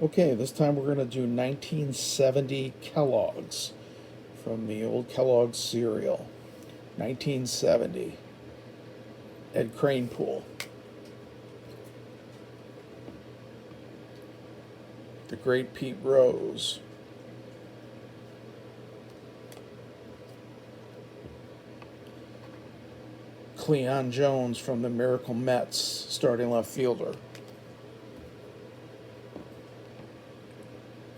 Okay, this time we're going to do 1970 Kellogg's from the old Kellogg cereal. 1970. Ed Kranepool. The Great Pete Rose. Cleon Jones from the Miracle Mets, starting left fielder.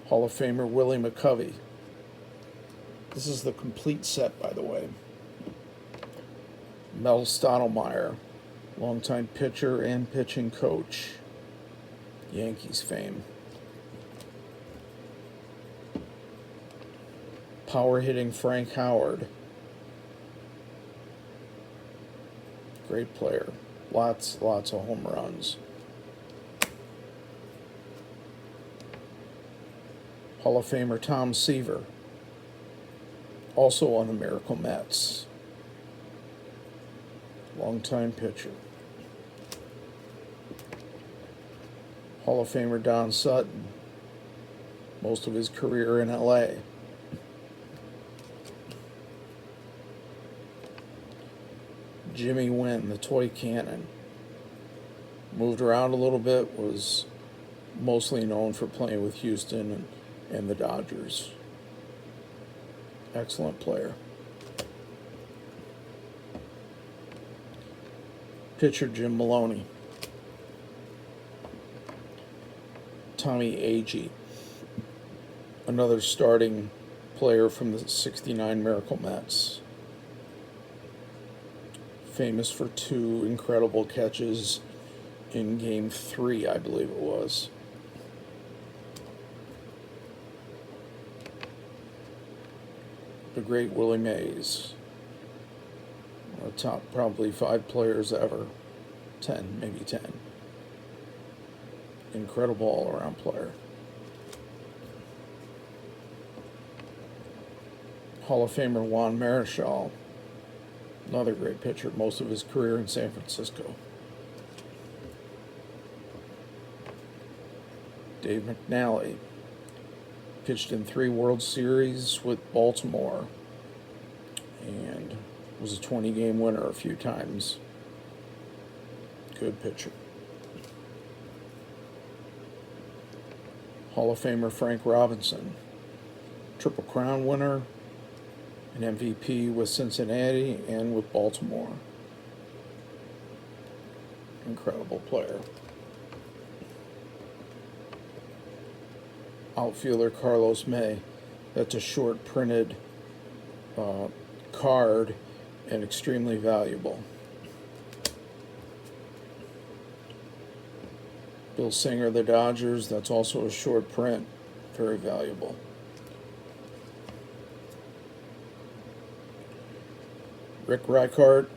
Hall of Famer Willie McCovey. This is the complete set, by the way. Mel Stottlemyre, longtime pitcher and pitching coach. Yankees fame. Power hitting Frank Howard. Great player. Lots of home runs. Hall of Famer Tom Seaver, also on the Miracle Mets. Longtime pitcher. Hall of Famer Don Sutton, most of his career in LA. Jimmy Wynn, the toy cannon. Moved around a little bit, was mostly known for playing with Houston and the Dodgers. Excellent player. Pitcher Jim Maloney. Tommy Agee, another starting player from the '69 Miracle Mets. Famous for two incredible catches in Game 3, I believe it was. The great Willie Mays. One of the top probably 5 players ever. 10, maybe 10. Incredible all-around player. Hall of Famer Juan Marichal. Another great pitcher, most of his career in San Francisco. Dave McNally. Pitched in 3 World Series with Baltimore and was a 20-game winner a few times. Good pitcher. Hall of Famer Frank Robinson, Triple Crown winner, an MVP with Cincinnati and with Baltimore. Incredible player. Outfielder Carlos May. That's a short printed card and extremely valuable. Bill Singer, the Dodgers. That's also a short print. Very valuable. Rick Reichart,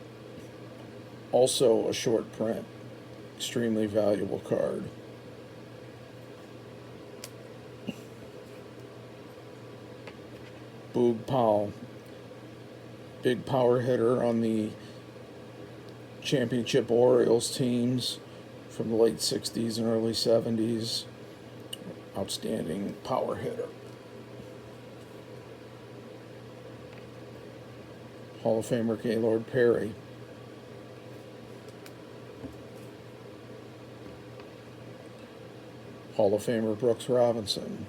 also a short print. Extremely valuable card. Boog Powell, big power hitter on the championship Orioles teams from the late 60s and early 70s. Outstanding power hitter. Hall of Famer Gaylord Perry. Hall of Famer Brooks Robinson.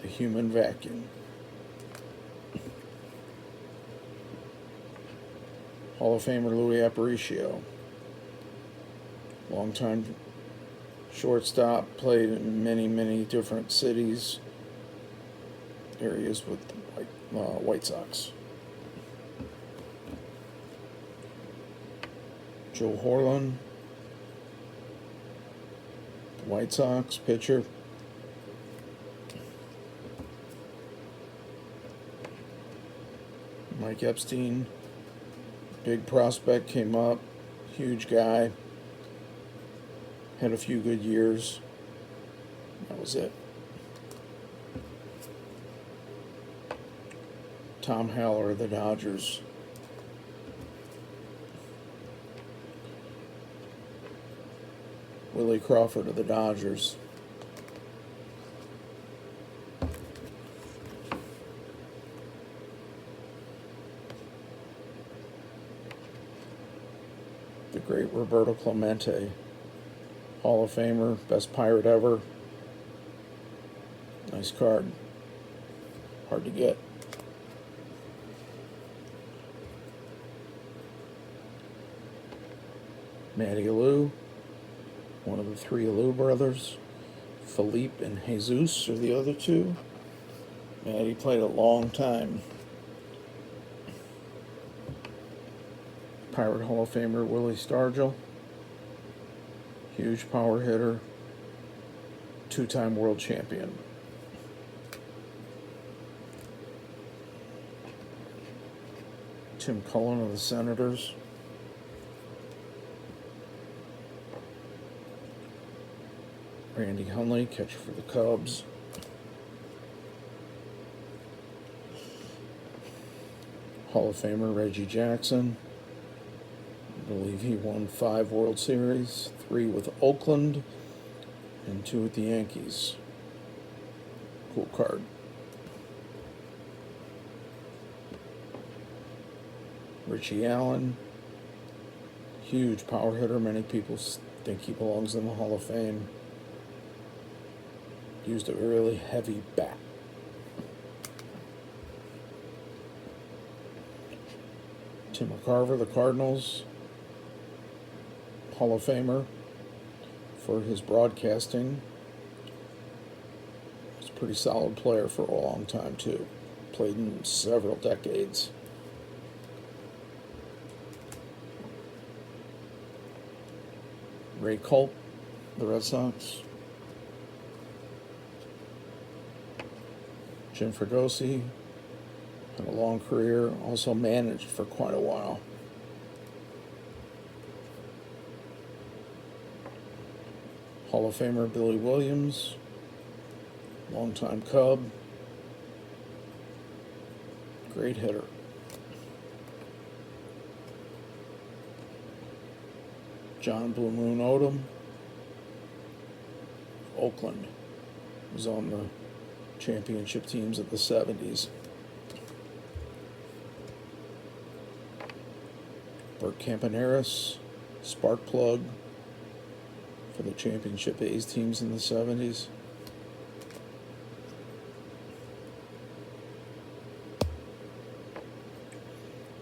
The human vacuum. Hall of Famer Louis Aparicio. Longtime shortstop, played in many different cities, areas with the White Sox. Joe Horlan, the White Sox pitcher. Mike Epstein, big prospect, came up, huge guy, had a few good years. That was it. Tom Haller of the Dodgers. Willie Crawford of the Dodgers. great Roberto Clemente, Hall of Famer, best pirate ever. Nice card. Hard to get. Matty Alou, one of the three Alou brothers. Philippe and Jesus are the other two. Matty played a long time. Pirate Hall of Famer Willie Stargell. Huge power hitter. Two-time world champion. Tim Cullen of the Senators. Randy Hundley, catcher for the Cubs. Hall of Famer Reggie Jackson. I believe he won 5 World Series, 3 with Oakland, and 2 with the Yankees. Cool card. Richie Allen, huge power hitter. Many people think he belongs in the Hall of Fame. Used a really heavy bat. Tim McCarver, the Cardinals, Hall of Famer for his broadcasting. He's a pretty solid player for a long time, too. Played in several decades. Ray Culp, the Red Sox. Jim Fregosi had a long career, also managed for quite a while. Hall of Famer Billy Williams, longtime Cub, great hitter. John Blue Moon Odom, Oakland, was on the championship teams of the 70s. Bert Campaneris, spark plug for the championship A's teams in the 70s.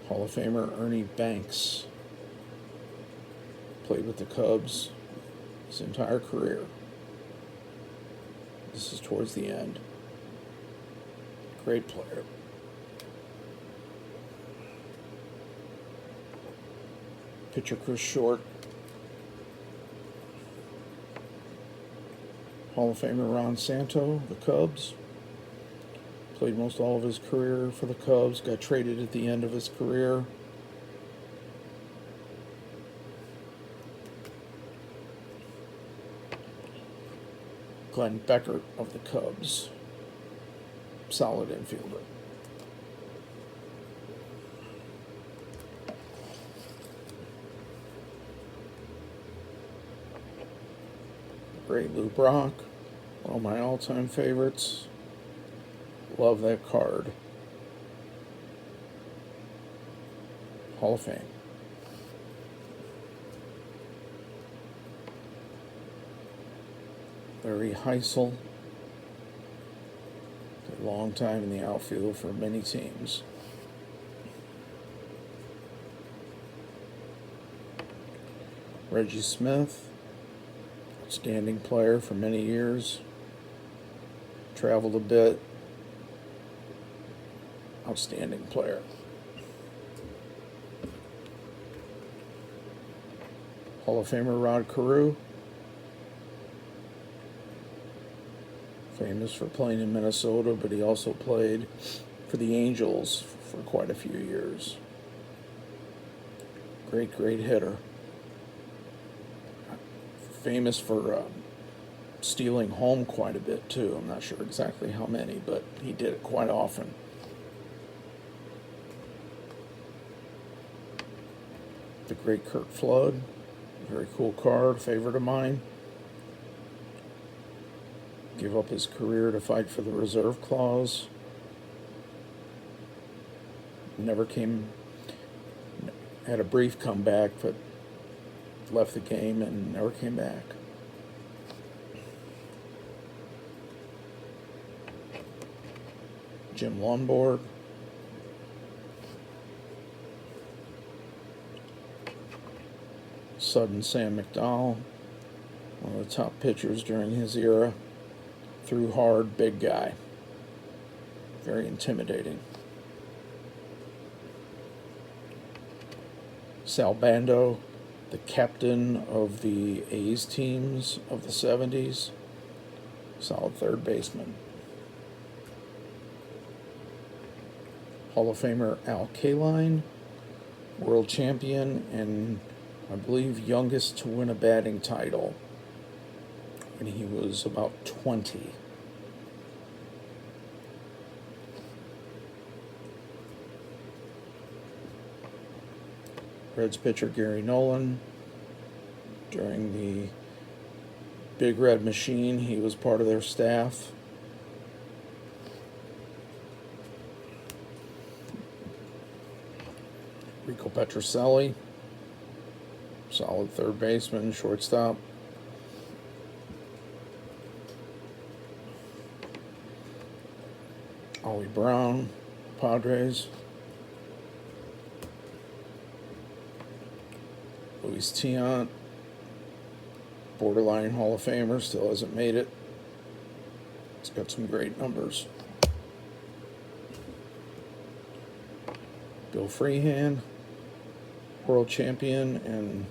Hall of Famer Ernie Banks, played with the Cubs his entire career. This is towards the end. Great player. Pitcher Chris Short. Hall of Famer Ron Santo, the Cubs. Played most all of his career for the Cubs. Got traded at the end of his career. Glenn Beckert of the Cubs. Solid infielder. Great Lou Brock, one of my all-time favorites. Love that card. Hall of Fame. Larry Heisel, a long time in the outfield for many teams. Reggie Smith, outstanding player for many years. Traveled a bit. Outstanding player. Hall of Famer Rod Carew, famous for playing in Minnesota, but he also played for the Angels for quite a few years. Great hitter. Famous for stealing home quite a bit, too. I'm not sure exactly how many, but he did it quite often. The great Curt Flood, very cool card, favorite of mine. Gave up his career to fight for the reserve clause. Never came, had a brief comeback, but left the game and never came back. Jim Lundborg. Sudden Sam McDowell, one of the top pitchers during his era. Threw hard, big guy. Very intimidating. Sal Bando, the captain of the A's teams of the 70s. Solid third baseman. Hall of Famer Al Kaline, world champion and I believe youngest to win a batting title when he was about 20. Reds pitcher Gary Nolan, during the Big Red Machine, he was part of their staff. Rico Petrocelli, solid third baseman, shortstop. Ollie Brown, Padres. Luis Tiant, borderline Hall of Famer, still hasn't made it. He's got some great numbers. Bill Freehan, world champion and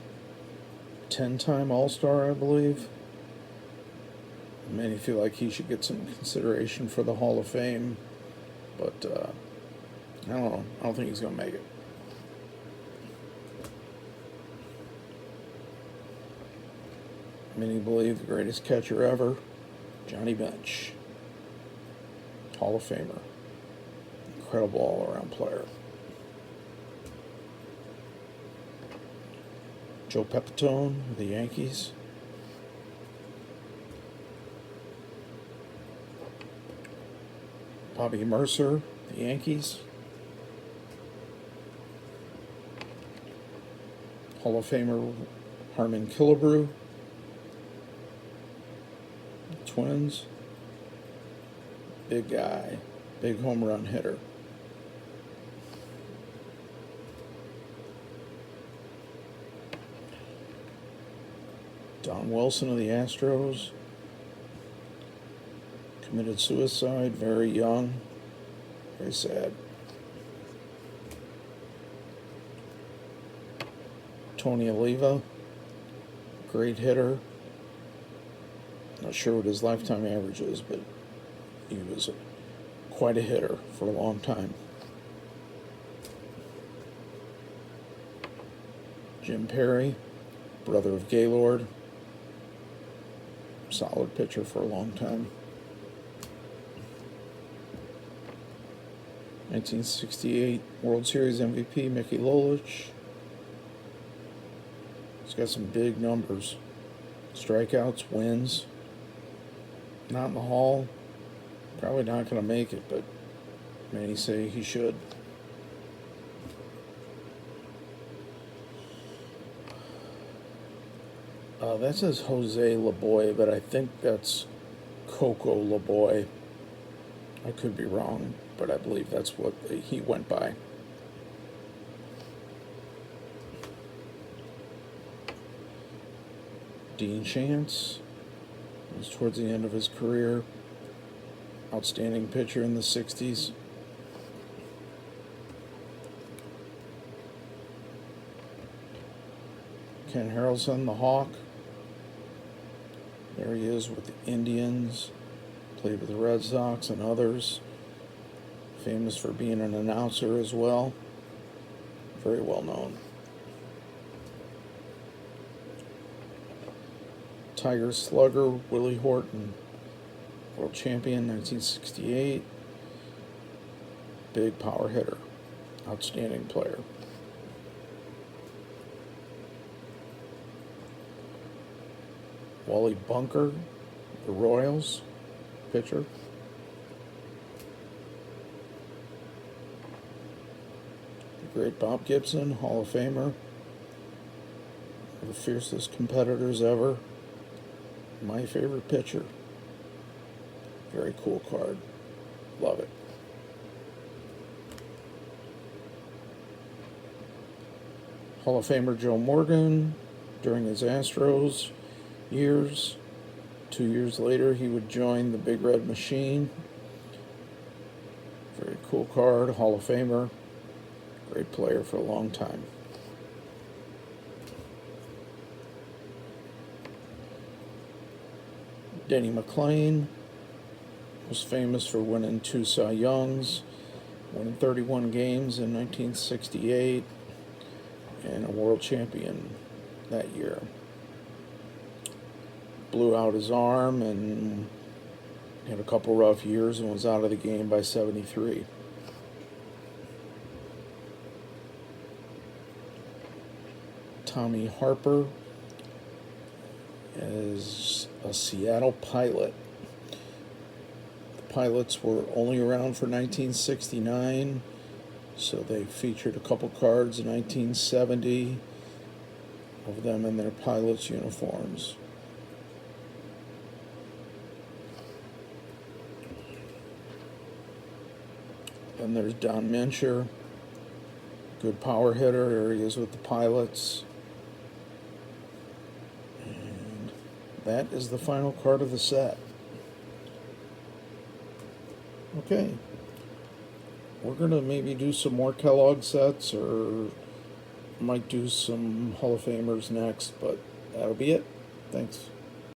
10-time All-Star, I believe. Many feel like he should get some consideration for the Hall of Fame, but I don't know. I don't think he's going to make it. Many believe the greatest catcher ever, Johnny Bench. Hall of Famer. Incredible all-around player. Joe Pepitone, the Yankees. Bobby Mercer, the Yankees. Hall of Famer Harmon Killebrew, Twins. Big guy, big home run hitter. Don Wilson of the Astros committed suicide very young. Very sad. Tony Oliva, great hitter. Not sure what his lifetime average is, but he was quite a hitter for a long time. Jim Perry, brother of Gaylord, solid pitcher for a long time. 1968 World Series MVP Mickey Lolich. He's got some big numbers. Strikeouts, wins. Not in the Hall. Probably not going to make it, but many say he should. That says Jose LeBoy, but I think that's Coco LeBoy. I could be wrong, but I believe that's what he went by. Dean Chance was towards the end of his career. Outstanding pitcher in the 60s. Ken Harrelson, the Hawk. There he is with the Indians. Played with the Red Sox and others. Famous for being an announcer as well. Very well known. Tiger slugger Willie Horton, world champion 1968. Big power hitter. Outstanding player. Wally Bunker, the Royals, pitcher. The great Bob Gibson, Hall of Famer. The fiercest competitors ever. My favorite pitcher. Very cool card. Love it. Hall of Famer Joe Morgan during his Astros years. 2 years later, he would join the Big Red Machine. Very cool card. Hall of Famer. Great player for a long time. Denny McClain was famous for winning 2 Cy Youngs, winning 31 games in 1968, and a world champion that year. Blew out his arm and had a couple rough years and was out of the game by 73. Tommy Harper is a Seattle Pilot. The Pilots were only around for 1969, so they featured a couple cards in 1970 of them in their Pilots uniforms. Then there's Don Mincher, good power hitter. There he is with the Pilots. And that is the final card of the set. Okay. We're going to maybe do some more Kellogg sets, or might do some Hall of Famers next, but that'll be it. Thanks.